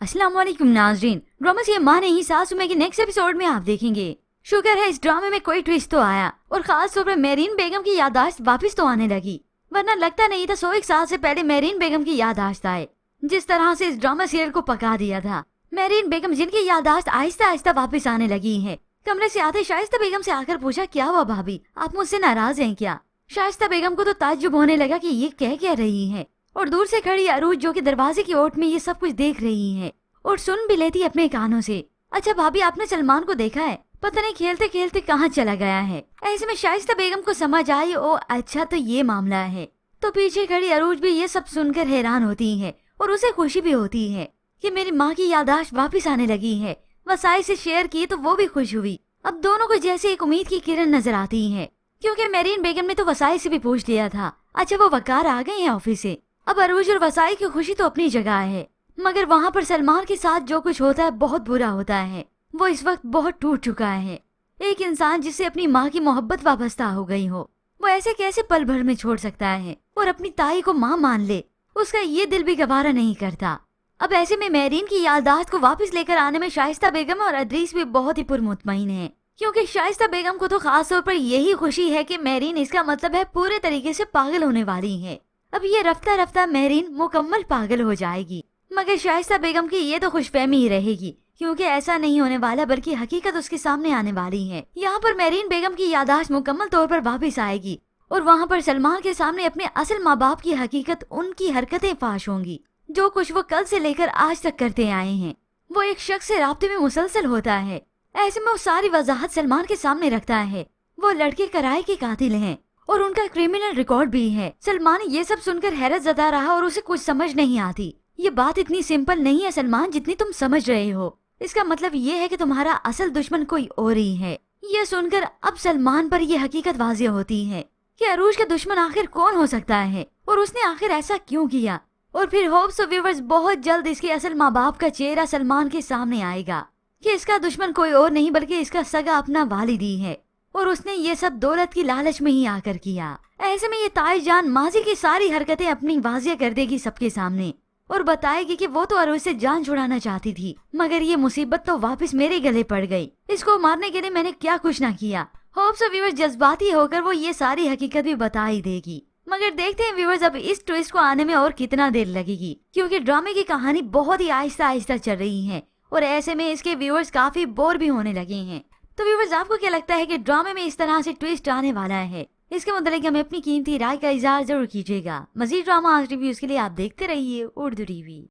अस्सलाम वालेकुम नाजरीन, ड्रामा से माँ नहीं सासू में के नेक्स्ट एपिसोड में आप देखेंगे। शुक्र है इस ड्रामे में कोई ट्विस्ट तो आया और खास तौर पर मेरीन बेगम की याददाश्त वापस तो आने लगी, वरना लगता नहीं था 101 साल से पहले मेरीन बेगम की याददाश्त आए। जिस तरह से इस ड्रामा सीरियल को पका दिया था, मेरीन बेगम जिनकी याददाश्त आहिस्ता आहिस्ता वापस आने लगी है। कमरे से आते शाइस्ता बेगम से आकर पूछा, क्या हुआ भाभी, आप मुझसे नाराज हैं क्या? शाइस्ता बेगम को तो ताज्जुब होने लगा कि ये कह रही है, और दूर से खड़ी अरूज जो कि दरवाजे की ओट में ये सब कुछ देख रही है और सुन भी लेती अपने कानों से। अच्छा भाभी, आपने सलमान को देखा है? पता नहीं खेलते खेलते कहाँ चला गया है। ऐसे में शाइस्ता बेगम को समझ आई, ओ अच्छा तो ये मामला है। तो पीछे खड़ी अरूज भी ये सब सुनकर हैरान होती है और उसे खुशी भी होती है कि मेरी माँ की याददाश्त वापस आने लगी है। वसाई से शेयर की तो वो भी खुश हुई। अब दोनों को जैसे एक उम्मीद की किरण नजर आती है, क्योंकि मेरीन बेगम ने तो वसाई से भी पूछ लिया था। अच्छा वो वकार आ गए हैं ऑफिस से। अब अरूज और वसाई की खुशी तो अपनी जगह है, मगर वहाँ पर सलमान के साथ जो कुछ होता है बहुत बुरा होता है। वो इस वक्त बहुत टूट चुका है। एक इंसान जिससे अपनी माँ की मोहब्बत वाबस्ता हो गई हो, वो ऐसे कैसे पल भर में छोड़ सकता है और अपनी ताई को माँ मान ले? उसका ये दिल भी गवारा नहीं करता। अब ऐसे में मेरीन की याददाश्त को वापस लेकर आने में शाइस्ता बेगम और अदरीस भी बहुत ही पुरमुतमईन है, क्योंकि शाइस्ता बेगम को तो खास तौर पर यही खुशी है कि मेरीन इसका मतलब है पूरे तरीके से पागल होने वाली है। अब ये रफ्ता रफ्ता मेरीन मुकम्मल पागल हो जाएगी, मगर शाइस्ता बेगम की ये तो खुशफहमी ही रहेगी, क्योंकि ऐसा नहीं होने वाला बल्कि हकीकत उसके सामने आने वाली है। यहाँ पर मेरीन बेगम की याददाश्त मुकम्मल तौर पर वापस आएगी और वहाँ पर सलमान के सामने अपने असल माँ बाप की हकीकत, उनकी हरकतें फाश होंगी। जो कुछ वो कल से लेकर आज तक करते आए हैं, वो एक शख्स से राब्ते में मुसलसल होता है। ऐसे में वो सारी वजाहत सलमान के सामने रखता है। वो लड़के कराए के कातिल हैं और उनका क्रिमिनल रिकॉर्ड भी है। सलमान ये सब सुनकर हैरत जता रहा और उसे कुछ समझ नहीं आती। ये बात इतनी सिंपल नहीं है सलमान जितनी तुम समझ रहे हो। इसका मतलब ये है कि तुम्हारा असल दुश्मन कोई और ही है। ये सुनकर अब सलमान पर यह हकीकत वाज़ेह होती है कि अरूज का दुश्मन आखिर कौन हो सकता है और उसने आखिर ऐसा क्यों किया। और फिर होप्स व्यूअर्स बहुत जल्द इसके असल माँ बाप का चेहरा सलमान के सामने आएगा कि इसका दुश्मन कोई और नहीं बल्कि इसका सगा अपना वालिदी है, और उसने ये सब दौलत की लालच में ही आकर किया। ऐसे में ये ताई जान माजी की सारी हरकतें अपनी वाजिया कर देगी सबके सामने और बताएगी कि वो तो अरूज से जान छुड़ाना चाहती थी, मगर ये मुसीबत तो वापस मेरे गले पड़ गई। इसको मारने के लिए मैंने क्या कुछ ना किया। होप्स व्यूअर्स जज्बाती होकर वो ये सारी हकीकत भी बता ही देगी, मगर देखते हैं व्यूअर्स अब इस ट्विस्ट को आने में और कितना देर लगेगी, क्योंकि ड्रामे की कहानी बहुत ही आहिस्ता आहिस्ता चल रही है और ऐसे में इसके व्यूअर्स काफी बोर भी होने लगे हैं। तो व्यूअर्स आपको क्या लगता है कि ड्रामे में इस तरह से ट्विस्ट आने वाला है? इसके मुताबिक हमें अपनी कीमती राय का इज़हार जरूर कीजिएगा। मजीद ड्रामा आज रिव्यूज के लिए आप देखते रहिए उर्दू टीवी।